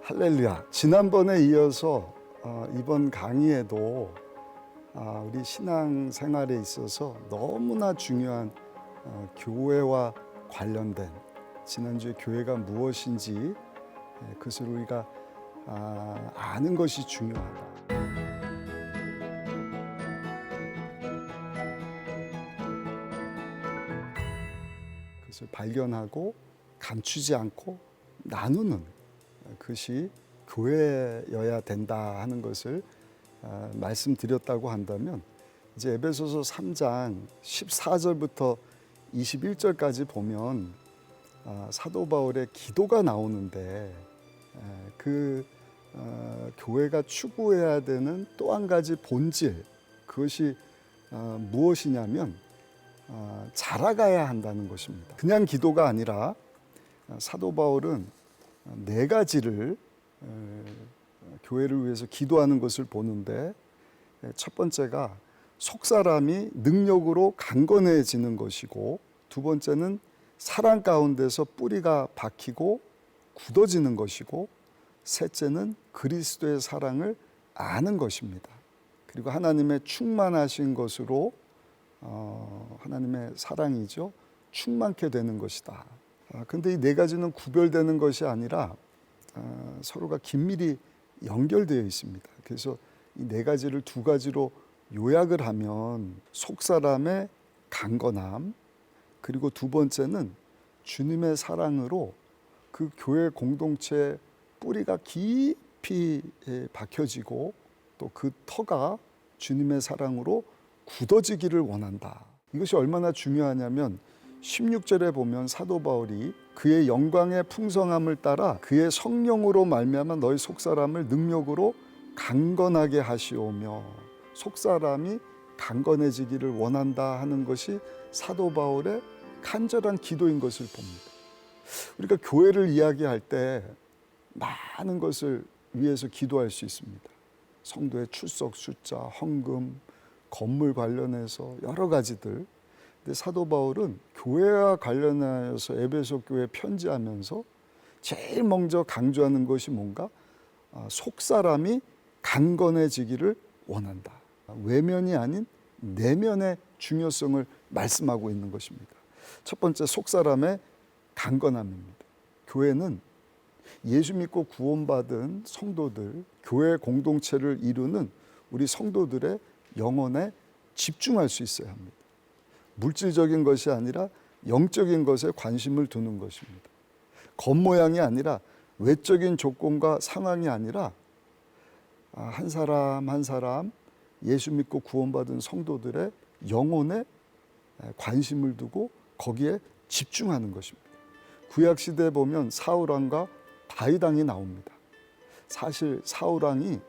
할렐루야. 지난번에 이어서 이번 강의에도 우리 신앙생활에 있어서 너무나 중요한 교회와 관련된, 지난주에 교회가 무엇인지 그것을 우리가 아는 것이 중요하다. 그것을 발견하고 감추지 않고 나누는 그것이 교회여야 된다 하는 것을 말씀드렸다고 한다면, 이제 에베소서 3장 14절부터 21절까지 보면 사도 바울의 기도가 나오는데, 그 교회가 추구해야 되는 또 한 가지 본질, 그것이 무엇이냐면 자라가야 한다는 것입니다. 그냥 기도가 아니라 사도 바울은 네 가지를 교회를 위해서 기도하는 것을 보는데, 첫 번째가 속사람이 능력으로 강건해지는 것이고, 두 번째는 사랑 가운데서 뿌리가 박히고 굳어지는 것이고, 셋째는 그리스도의 사랑을 아는 것입니다. 그리고 하나님의 충만하신 것으로 하나님의 사랑이죠, 충만케 되는 것이다. 근데 이 네 가지는 구별되는 것이 아니라 서로가 긴밀히 연결되어 있습니다. 그래서 이 네 가지를 두 가지로 요약을 하면, 속사람의 강건함, 그리고 두 번째는 주님의 사랑으로 그 교회 공동체의 뿌리가 깊이 박혀지고, 또 그 터가 주님의 사랑으로 굳어지기를 원한다. 이것이 얼마나 중요하냐면, 16절에 보면 사도 바울이 그의 영광의 풍성함을 따라 그의 성령으로 말미암아 너희 속사람을 능력으로 강건하게 하시오며, 속사람이 강건해지기를 원한다 하는 것이 사도 바울의 간절한 기도인 것을 봅니다. 우리가 교회를 이야기할 때 많은 것을 위해서 기도할 수 있습니다. 성도의 출석 숫자, 헌금, 건물 관련해서 여러 가지들. 근데 사도 바울은 교회와 관련하여서 에베소 교회에 편지하면서 제일 먼저 강조하는 것이 뭔가? 속사람이 강건해지기를 원한다. 외면이 아닌 내면의 중요성을 말씀하고 있는 것입니다. 첫 번째, 속사람의 강건함입니다. 교회는 예수 믿고 구원받은 성도들, 교회 공동체를 이루는 우리 성도들의 영혼에 집중할 수 있어야 합니다. 물질적인 것이 아니라 영적인 것에 관심을 두는 것입니다. 겉모양이 아니라, 외적인 조건과 상황이 아니라 한 사람 한 사람 예수 믿고 구원받은 성도들의 영혼에 관심을 두고 거기에 집중하는 것입니다. 구약시대에 보면 사울왕과 다윗왕이 나옵니다. 사실 사울왕이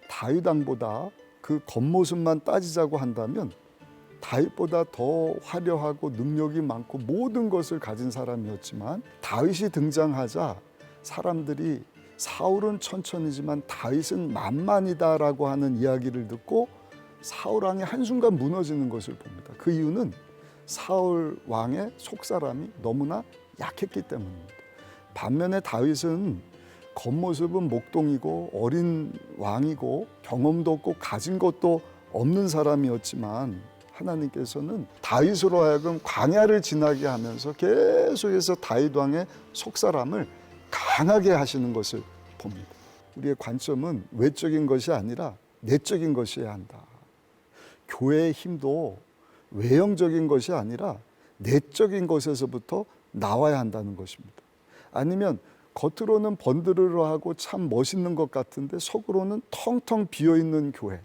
다윗왕보다 그 겉모습만 따지자고 한다면 다윗보다 더 화려하고 능력이 많고 모든 것을 가진 사람이었지만, 다윗이 등장하자 사람들이 사울은 천천히지만 다윗은 만만이다라고 하는 이야기를 듣고 사울 왕이 한순간 무너지는 것을 봅니다. 그 이유는 사울 왕의 속사람이 너무나 약했기 때문입니다. 반면에 다윗은 겉모습은 목동이고 어린 왕이고 경험도 없고 가진 것도 없는 사람이었지만, 하나님께서는 다윗으로 하여금 광야를 지나게 하면서 계속해서 다윗 왕의 속사람을 강하게 하시는 것을 봅니다. 우리의 관점은 외적인 것이 아니라 내적인 것이어야 한다. 교회의 힘도 외형적인 것이 아니라 내적인 것에서부터 나와야 한다는 것입니다. 아니면 겉으로는 번드르르하고 참 멋있는 것 같은데 속으로는 텅텅 비어있는 교회,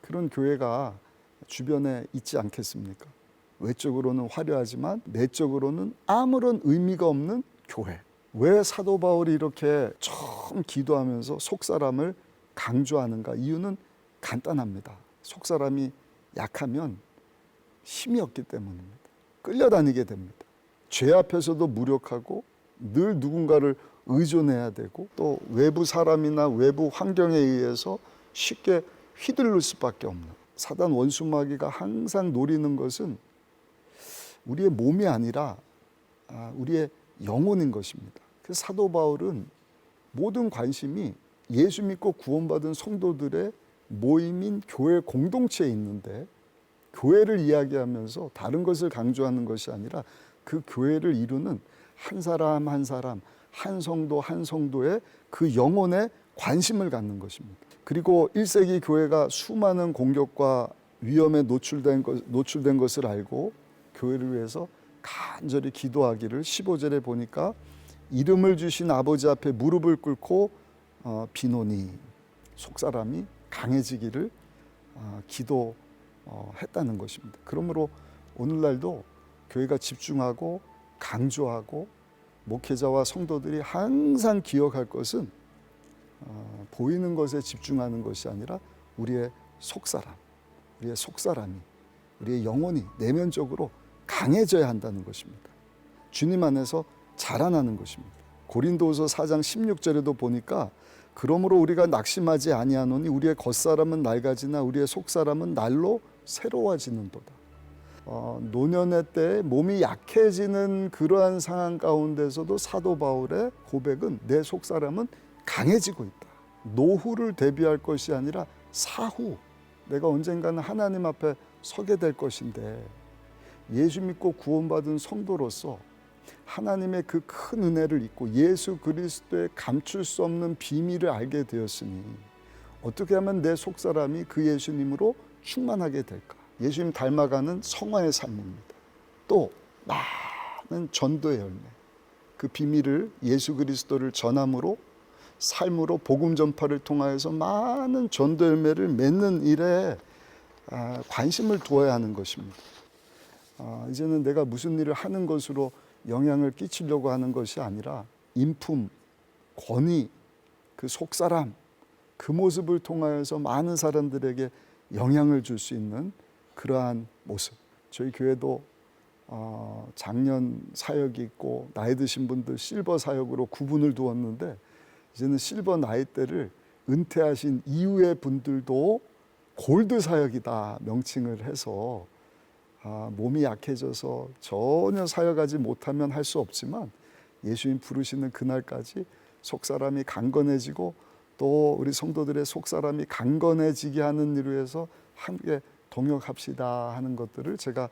그런 교회가 주변에 있지 않겠습니까? 외적으로는 화려하지만 내적으로는 아무런 의미가 없는 교회. 왜 사도 바울이 이렇게 처음 기도하면서 속사람을 강조하는가? 이유는 간단합니다. 속사람이 약하면 힘이 없기 때문입니다. 끌려다니게 됩니다. 죄 앞에서도 무력하고 늘 누군가를 의존해야 되고, 또 외부 사람이나 외부 환경에 의해서 쉽게 휘둘릴 수밖에 없는, 사단 원수마귀가 항상 노리는 것은 우리의 몸이 아니라 우리의 영혼인 것입니다. 그래서 사도 바울은 모든 관심이 예수 믿고 구원받은 성도들의 모임인 교회 공동체에 있는데, 교회를 이야기하면서 다른 것을 강조하는 것이 아니라 그 교회를 이루는 한 사람 한 사람, 한 성도 한 성도의 그 영혼에 관심을 갖는 것입니다. 그리고 1세기 교회가 수많은 공격과 위험에 노출된 것을 알고 교회를 위해서 간절히 기도하기를 15절에 보니까 이름을 주신 아버지 앞에 무릎을 꿇고 비노니, 속사람이 강해지기를 기도했다는 것입니다. 그러므로 오늘날도 교회가 집중하고 강조하고 목회자와 성도들이 항상 기억할 것은 보이는 것에 집중하는 것이 아니라 우리의 속사람, 우리의 속사람이, 우리의 영혼이 내면적으로 강해져야 한다는 것입니다. 주님 안에서 자라나는 것입니다. 고린도후서 4장 16절에도 보니까 그러므로 우리가 낙심하지 아니하노니 우리의 겉사람은 낡아지나 우리의 속사람은 날로 새로워지는도다. 노년의 때 몸이 약해지는 그러한 상황 가운데서도 사도 바울의 고백은 내 속사람은 강해지고 있다. 노후를 대비할 것이 아니라 사후, 내가 언젠가는 하나님 앞에 서게 될 것인데, 예수 믿고 구원받은 성도로서 하나님의 그 큰 은혜를 잊고 예수 그리스도의 감출 수 없는 비밀을 알게 되었으니 어떻게 하면 내 속사람이 그 예수님으로 충만하게 될까? 예수님 닮아가는 성화의 삶입니다. 또 많은 전도의 열매, 그 비밀을 예수 그리스도를 전함으로, 삶으로 복음 전파를 통하여서 많은 전도 열매를 맺는 일에 관심을 두어야 하는 것입니다. 이제는 내가 무슨 일을 하는 것으로 영향을 끼치려고 하는 것이 아니라 인품, 권위, 그 속사람, 그 모습을 통하여서 많은 사람들에게 영향을 줄 수 있는 그러한 모습. 저희 교회도 작년 사역이 있고 나이 드신 분들 실버 사역으로 구분을 두었는데, 이제는 실버 나이대를 은퇴하신 이후의 분들도 골드 사역이다 명칭을 해서, 몸이 약해져서 전혀 사역하지 못하면 할 수 없지만 예수님 부르시는 그날까지 속사람이 강건해지고 또 우리 성도들의 속사람이 강건해지게 하는 일을 위해서 함께 동역합시다 하는 것들을 제가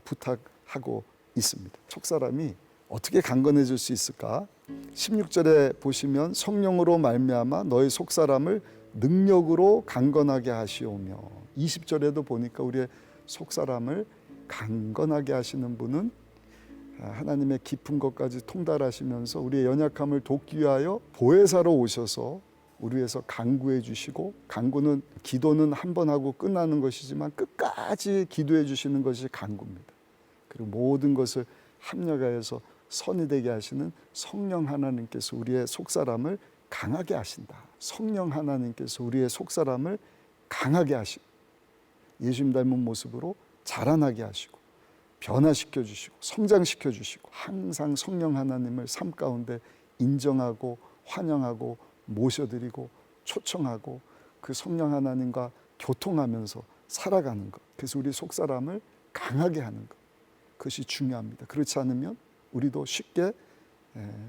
부탁하고 있습니다. 속사람이 어떻게 강건해질 수 있을까? 16절에 보시면 성령으로 말미암아 너희 속사람을 능력으로 강건하게 하시오며, 20절에도 보니까 우리의 속사람을 강건하게 하시는 분은 하나님의 깊은 것까지 통달하시면서 우리의 연약함을 돕기 위하여 보혜사로 오셔서 우리 위해서 간구해 주시고, 간구는, 기도는 한 번 하고 끝나는 것이지만 끝까지 기도해 주시는 것이 간구입니다. 그리고 모든 것을 합력하여서 선이 되게 하시는 성령 하나님께서 우리의 속사람을 강하게 하신다. 성령 하나님께서 우리의 속사람을 강하게 하시고 예수님 닮은 모습으로 자라나게 하시고 변화시켜 주시고 성장시켜 주시고, 항상 성령 하나님을 삶 가운데 인정하고 환영하고 모셔드리고 초청하고 그 성령 하나님과 교통하면서 살아가는 것, 그래서 우리 속사람을 강하게 하는 것, 그것이 중요합니다. 그렇지 않으면 우리도 쉽게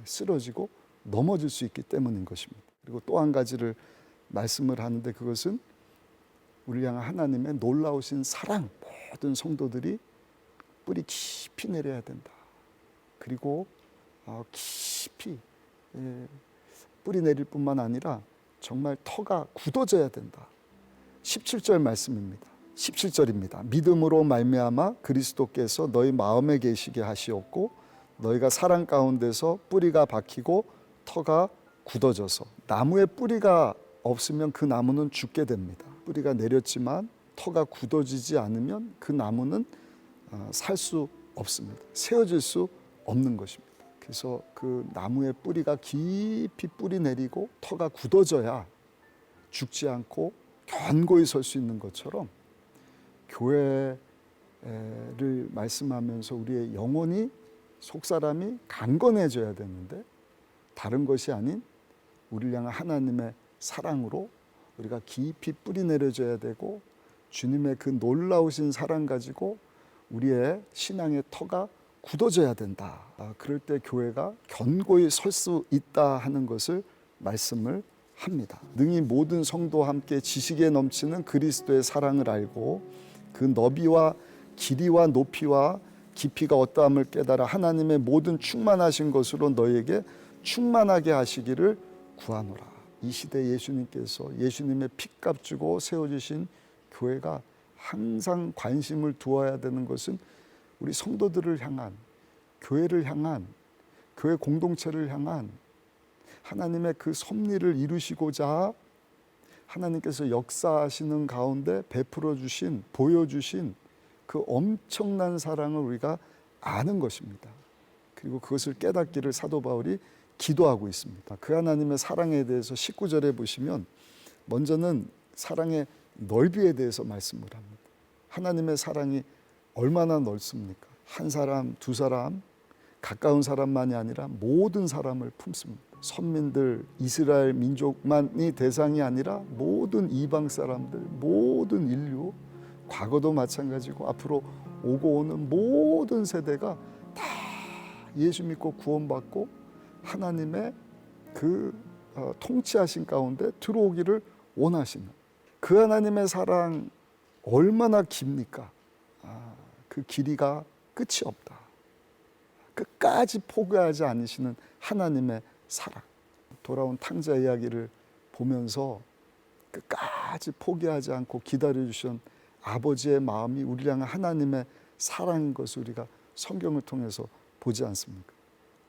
쓰러지고 넘어질 수 있기 때문인 것입니다. 그리고 또 한 가지를 말씀을 하는데, 그것은 우리 향한 하나님의 놀라우신 사랑, 모든 성도들이 뿌리 깊이 내려야 된다. 그리고 깊이 뿌리 내릴 뿐만 아니라 정말 터가 굳어져야 된다. 17절 말씀입니다. 17절입니다. 믿음으로 말미암아 그리스도께서 너희 마음에 계시게 하시었고 너희가 사랑 가운데서 뿌리가 박히고 터가 굳어져서, 나무에 뿌리가 없으면 그 나무는 죽게 됩니다. 뿌리가 내렸지만 터가 굳어지지 않으면 그 나무는 살 수 없습니다. 세워질 수 없는 것입니다. 그래서 그 나무의 뿌리가 깊이 뿌리 내리고 터가 굳어져야 죽지 않고 견고히 설 수 있는 것처럼, 교회를 말씀하면서 우리의 영혼이, 속사람이 강건해져야 되는데, 다른 것이 아닌 우리를 향한 하나님의 사랑으로 우리가 깊이 뿌리 내려져야 되고, 주님의 그 놀라우신 사랑 가지고 우리의 신앙의 터가 굳어져야 된다. 그럴 때 교회가 견고히 설 수 있다 하는 것을 말씀을 합니다. 능히 모든 성도와 함께 지식에 넘치는 그리스도의 사랑을 알고 그 너비와 길이와 높이와 깊이가 어떠함을 깨달아 하나님의 모든 충만하신 것으로 너에게 충만하게 하시기를 구하노라. 이 시대 예수님께서 예수님의 피값 주고 세워주신 교회가 항상 관심을 두어야 되는 것은 우리 성도들을 향한, 교회를 향한, 교회 공동체를 향한 하나님의 그 섭리를 이루시고자 하나님께서 역사하시는 가운데 베풀어 주신, 보여주신 그 엄청난 사랑을 우리가 아는 것입니다. 그리고 그것을 깨닫기를 사도 바울이 기도하고 있습니다. 그 하나님의 사랑에 대해서 19절에 보시면 먼저는 사랑의 넓이에 대해서 말씀을 합니다. 하나님의 사랑이 얼마나 넓습니까? 한 사람, 두 사람, 가까운 사람만이 아니라 모든 사람을 품습니다. 선민들, 이스라엘 민족만이 대상이 아니라 모든 이방 사람들, 모든 인류, 과거도 마찬가지고 앞으로 오고 오는 모든 세대가 다 예수 믿고 구원받고 하나님의 그 통치하신 가운데 들어오기를 원하시는 그 하나님의 사랑 얼마나 깁니까? 그 길이가 끝이 없다. 끝까지 포기하지 않으시는 하나님의 사랑. 돌아온 탕자 이야기를 보면서 끝까지 포기하지 않고 기다려주신 아버지의 마음이 우리를 향한 하나님의 사랑인 것을 우리가 성경을 통해서 보지 않습니까?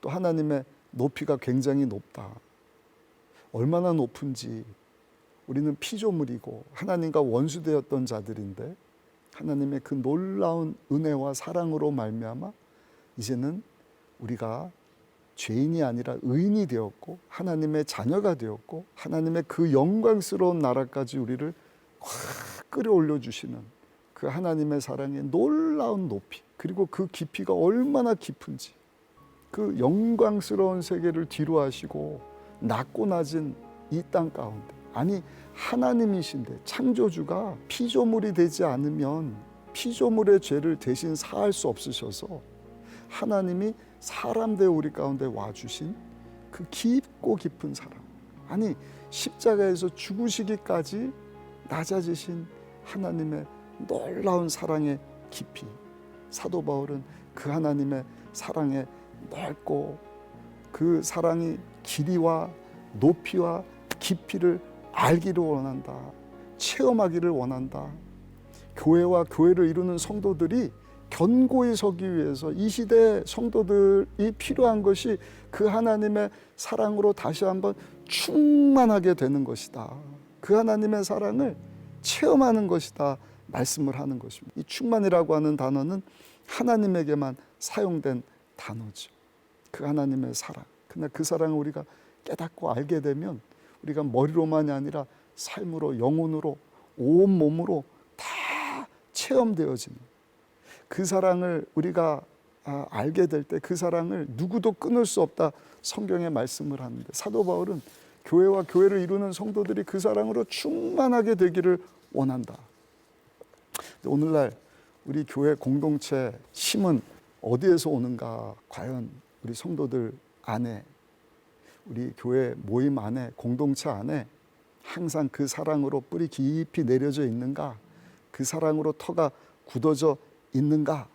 또 하나님의 높이가 굉장히 높다. 얼마나 높은지 우리는 피조물이고 하나님과 원수되었던 자들인데 하나님의 그 놀라운 은혜와 사랑으로 말미암아 이제는 우리가 죄인이 아니라 의인이 되었고 하나님의 자녀가 되었고 하나님의 그 영광스러운 나라까지 우리를 확 끌어올려 주시는 그 하나님의 사랑의 놀라운 높이, 그리고 그 깊이가 얼마나 깊은지, 그 영광스러운 세계를 뒤로 하시고 낮고 낮은 이 땅 가운데, 아니 하나님이신데 창조주가 피조물이 되지 않으면 피조물의 죄를 대신 사할 수 없으셔서 하나님이 사람 되어 우리 가운데 와주신 그 깊고 깊은 사랑, 아니 십자가에서 죽으시기까지 낮아지신 하나님의 놀라운 사랑의 깊이, 사도 바울은 그 하나님의 사랑의 넓고 그 사랑이 길이와 높이와 깊이를 알기를 원한다. 체험하기를 원한다. 교회와 교회를 이루는 성도들이 견고히 서기 위해서 이 시대 성도들이 필요한 것이 그 하나님의 사랑으로 다시 한번 충만하게 되는 것이다. 그 하나님의 사랑을 체험하는 것이다. 말씀을 하는 것입니다. 이 충만이라고 하는 단어는 하나님에게만 사용된 단어죠. 그 하나님의 사랑. 근데 그 사랑을 우리가 깨닫고 알게 되면 우리가 머리로만이 아니라 삶으로, 영혼으로, 온몸으로 다 체험되어지는 그 사랑을 우리가 알게 될 때 그 사랑을 누구도 끊을 수 없다. 성경에 말씀을 하는데 사도 바울은 교회와 교회를 이루는 성도들이 그 사랑으로 충만하게 되기를 원한다. 오늘날 우리 교회 공동체 힘은 어디에서 오는가? 과연 우리 성도들 안에, 우리 교회 모임 안에, 공동체 안에 항상 그 사랑으로 뿌리 깊이 내려져 있는가? 그 사랑으로 터가 굳어져 있는가?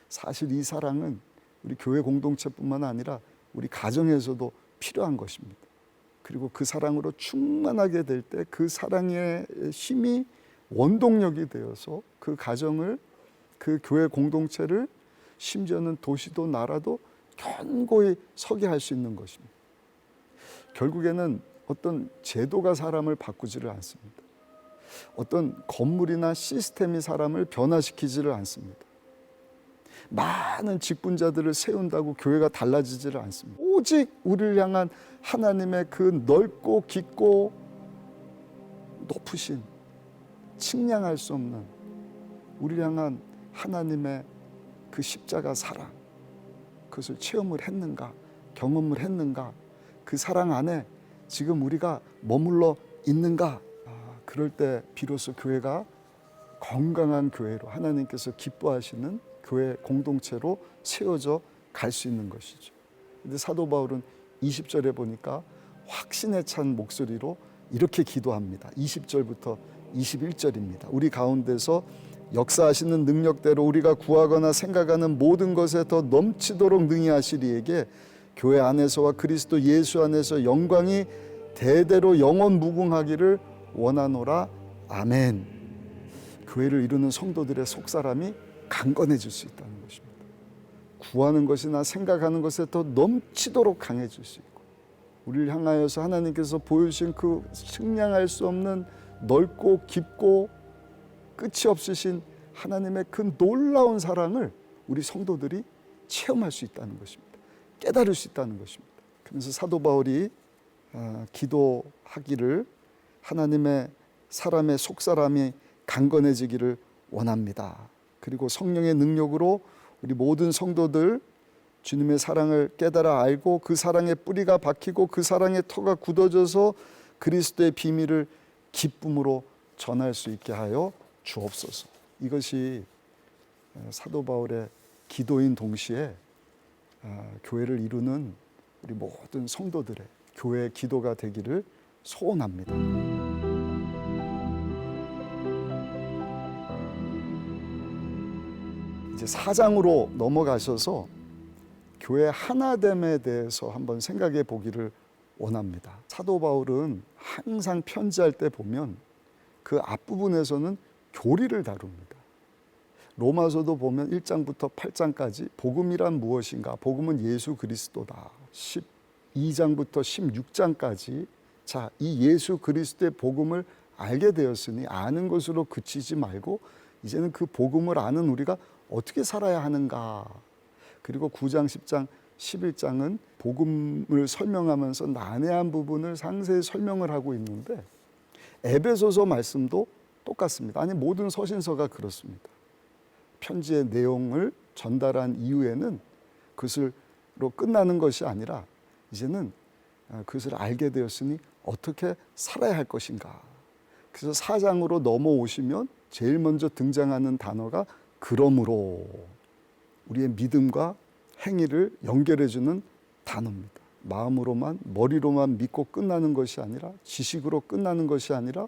사실 이 사랑은 우리 교회 공동체뿐만 아니라 우리 가정에서도 필요한 것입니다. 그리고 그 사랑으로 충만하게 될 때 그 사랑의 힘이 원동력이 되어서 그 가정을, 그 교회 공동체를, 심지어는 도시도 나라도 견고히 서게 할 수 있는 것입니다. 결국에는 어떤 제도가 사람을 바꾸지를 않습니다. 어떤 건물이나 시스템이 사람을 변화시키지를 않습니다. 많은 직분자들을 세운다고 교회가 달라지지를 않습니다. 오직 우리를 향한 하나님의 그 넓고 깊고 높으신, 측량할 수 없는 우리를 향한 하나님의 그 십자가 사랑, 그것을 체험을 했는가, 경험을 했는가, 그 사랑 안에 지금 우리가 머물러 있는가. 그럴 때 비로소 교회가 건강한 교회로, 하나님께서 기뻐하시는 교회 공동체로 채워져 갈 수 있는 것이죠. 근데 사도 바울은 20절에 보니까 확신에 찬 목소리로 이렇게 기도합니다. 20절부터 21절입니다. 우리 가운데서 역사하시는 능력대로 우리가 구하거나 생각하는 모든 것에 더 넘치도록 능히 하시리에게 교회 안에서와 그리스도 예수 안에서 영광이 대대로 영원 무궁하기를 원하노라. 아멘. 교회를 이루는 성도들의 속사람이 강건해질 수 있다는 것입니다. 구하는 것이나 생각하는 것에 더 넘치도록 강해질 수 있고, 우리를 향하여서 하나님께서 보여주신 그 측량할 수 없는 넓고 깊고 끝이 없으신 하나님의 그 놀라운 사랑을 우리 성도들이 체험할 수 있다는 것입니다. 깨달을 수 있다는 것입니다. 그래서 사도 바울이 기도하기를 하나님의 사람의 속사람이 강건해지기를 원합니다. 그리고 성령의 능력으로 우리 모든 성도들 주님의 사랑을 깨달아 알고 그 사랑의 뿌리가 박히고 그 사랑의 터가 굳어져서 그리스도의 비밀을 기쁨으로 전할 수 있게 하여 주옵소서. 이것이 사도 바울의 기도인 동시에 교회를 이루는 우리 모든 성도들의 교회의 기도가 되기를 소원합니다. 이제 4장으로 넘어가셔서 교회 하나됨에 대해서 한번 생각해 보기를 원합니다. 사도 바울은 항상 편지할 때 보면 그 앞부분에서는 교리를 다룹니다. 로마서도 보면 1장부터 8장까지 복음이란 무엇인가, 복음은 예수 그리스도다. 12장부터 16장까지 자, 이 예수 그리스도의 복음을 알게 되었으니 아는 것으로 그치지 말고 이제는 그 복음을 아는 우리가 어떻게 살아야 하는가. 그리고 9장, 10장, 11장은 복음을 설명하면서 난해한 부분을 상세히 설명을 하고 있는데 에베소서 말씀도 똑같습니다. 아니 모든 서신서가 그렇습니다. 편지의 내용을 전달한 이후에는 그것으로 끝나는 것이 아니라 이제는 그것을 알게 되었으니 어떻게 살아야 할 것인가. 그래서 4장으로 넘어오시면 제일 먼저 등장하는 단어가 그러므로, 우리의 믿음과 행위를 연결해주는 단어입니다. 마음으로만 머리로만 믿고 끝나는 것이 아니라, 지식으로 끝나는 것이 아니라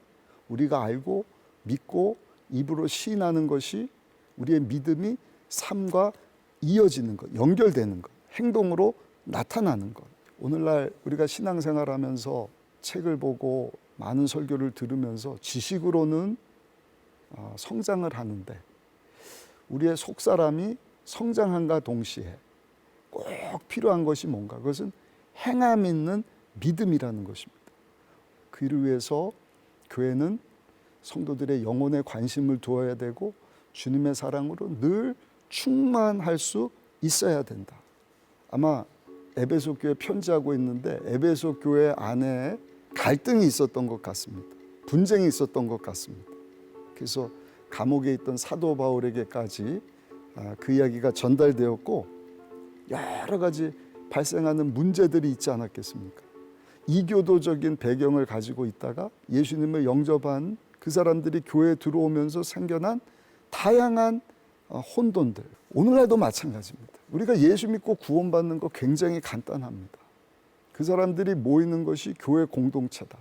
우리가 알고 믿고 입으로 시인하는 것이 우리의 믿음이 삶과 이어지는 것, 연결되는 것, 행동으로 나타나는 것. 오늘날 우리가 신앙생활하면서 책을 보고 많은 설교를 들으면서 지식으로는 성장을 하는데 우리의 속사람이 성장함과 동시에 꼭 필요한 것이 뭔가? 그것은 행함 있는 믿음이라는 것입니다. 그를 위해서 교회는 성도들의 영혼에 관심을 두어야 되고 주님의 사랑으로 늘 충만할 수 있어야 된다. 아마 에베소 교회 편지하고 있는데 에베소 교회 안에 갈등이 있었던 것 같습니다. 분쟁이 있었던 것 같습니다. 그래서 감옥에 있던 사도 바울에게까지 그 이야기가 전달되었고 여러 가지 발생하는 문제들이 있지 않았겠습니까? 이교도적인 배경을 가지고 있다가 예수님을 영접한 그 사람들이 교회에 들어오면서 생겨난 다양한 혼돈들. 오늘날도 마찬가지입니다. 우리가 예수 믿고 구원받는 거 굉장히 간단합니다. 그 사람들이 모이는 것이 교회 공동체다.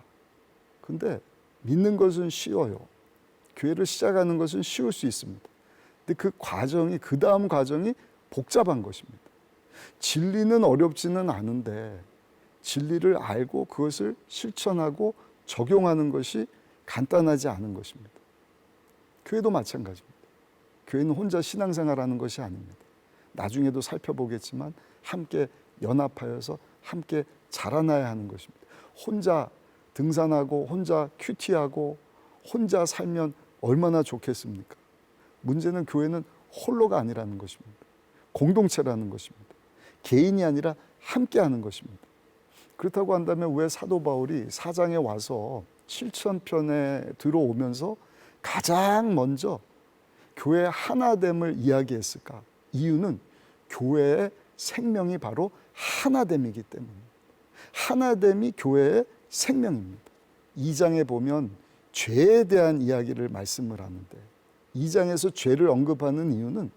근데 믿는 것은 쉬워요. 교회를 시작하는 것은 쉬울 수 있습니다. 근데 그 과정이, 그 다음 과정이 복잡한 것입니다. 진리는 어렵지는 않은데 진리를 알고 그것을 실천하고 적용하는 것이 간단하지 않은 것입니다. 교회도 마찬가지입니다. 교회는 혼자 신앙생활하는 것이 아닙니다. 나중에도 살펴보겠지만 함께 연합하여서 함께 자라나야 하는 것입니다. 혼자 등산하고 혼자 큐티하고 혼자 살면 얼마나 좋겠습니까? 문제는 교회는 홀로가 아니라는 것입니다. 공동체라는 것입니다. 개인이 아니라 함께하는 것입니다. 그렇다고 한다면 왜 사도 바울이 4장에 와서 실천편에 들어오면서 가장 먼저 교회의 하나됨을 이야기했을까? 이유는 교회의 생명이 바로 하나됨이기 때문입니다. 하나됨이 교회의 생명입니다. 2장에 보면 죄에 대한 이야기를 말씀을 하는데 2장에서 죄를 언급하는 이유는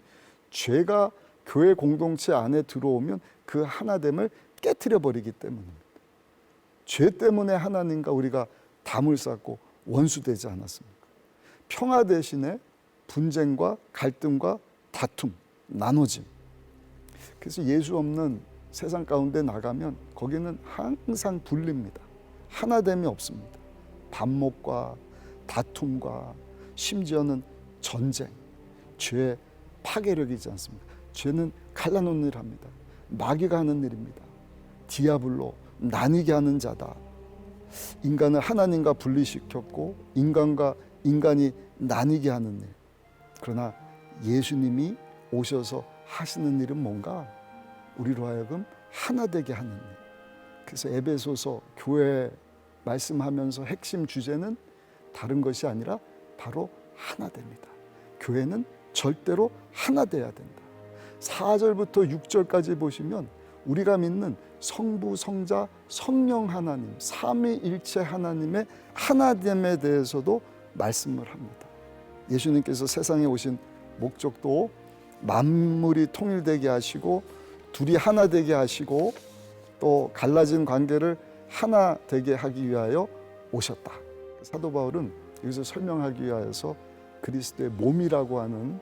죄가 교회 공동체 안에 들어오면 그 하나됨을 깨트려 버리기 때문입니다. 죄 때문에 하나님과 우리가 담을 쌓고 원수되지 않았습니까? 평화 대신에 분쟁과 갈등과 다툼, 나눠짐. 그래서 예수 없는 세상 가운데 나가면 거기는 항상 분리입니다. 하나됨이 없습니다. 반목과 다툼과 심지어는 전쟁, 죄의 파괴력이지 않습니까? 죄는 갈라놓는 일을 합니다. 마귀가 하는 일입니다. 디아블로, 나뉘게 하는 자다. 인간을 하나님과 분리시켰고 인간과 인간이 나뉘게 하는 일. 그러나 예수님이 오셔서 하시는 일은 뭔가? 우리로 하여금 하나 되게 하는 일. 그래서 에베소서 교회 말씀하면서 핵심 주제는 다른 것이 아니라 바로 하나 됩니다. 교회는 절대로 하나 돼야 된다. 4절부터 6절까지 보시면 우리가 믿는 성부, 성자, 성령 하나님, 삼위일체 하나님의 하나됨에 대해서도 말씀을 합니다. 예수님께서 세상에 오신 목적도 만물이 통일되게 하시고 둘이 하나 되게 하시고 또 갈라진 관계를 하나 되게 하기 위하여 오셨다. 사도 바울은 여기서 설명하기 위하여서 그리스도의 몸이라고 하는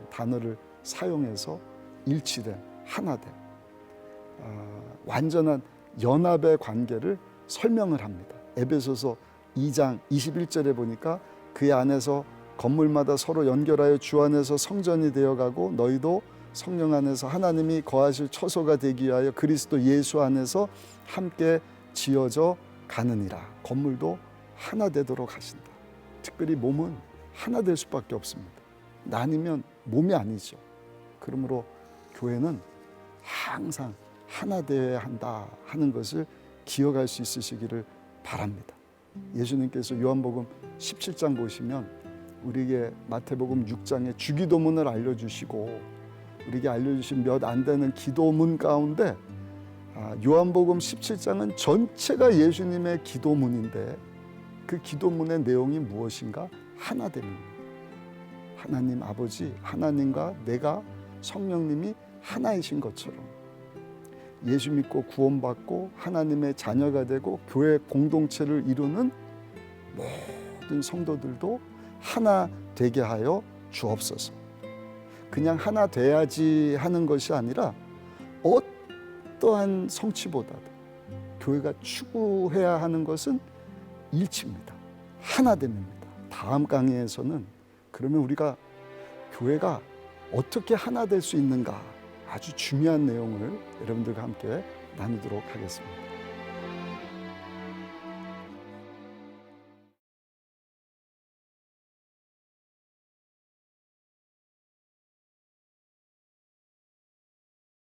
단어를 사용해서 일치된, 하나됨, 완전한 연합의 관계를 설명을 합니다. 에베소서 2장 21절에 보니까 그의 안에서 건물마다 서로 연결하여 주 안에서 성전이 되어가고 너희도 성령 안에서 하나님이 거하실 처소가 되기 위하여 그리스도 예수 안에서 함께 지어져 가느니라. 건물도 하나 되도록 하신다. 특별히 몸은 하나 될 수밖에 없습니다. 나뉘면 몸이 아니죠. 그러므로 교회는 항상 하나 되어야 한다 하는 것을 기억할 수 있으시기를 바랍니다. 예수님께서 요한복음 17장 보시면 우리에게 마태복음 6장에 주기도문을 알려주시고 우리에게 알려주신 몇 안 되는 기도문 가운데 요한복음 17장은 전체가 예수님의 기도문인데 그 기도문의 내용이 무엇인가? 하나됨입니다. 하나님 아버지, 하나님과 내가 성령님이 하나이신 것처럼 예수 믿고 구원받고 하나님의 자녀가 되고 교회 공동체를 이루는 모든 성도들도 하나 되게 하여 주옵소서. 그냥 하나 돼야지 하는 것이 아니라 어떠한 성취보다도 교회가 추구해야 하는 것은 일치입니다. 하나됨입니다. 다음 강의에서는 그러면 우리가 교회가 어떻게 하나 될 수 있는가 아주 중요한 내용을 여러분들과 함께 나누도록 하겠습니다.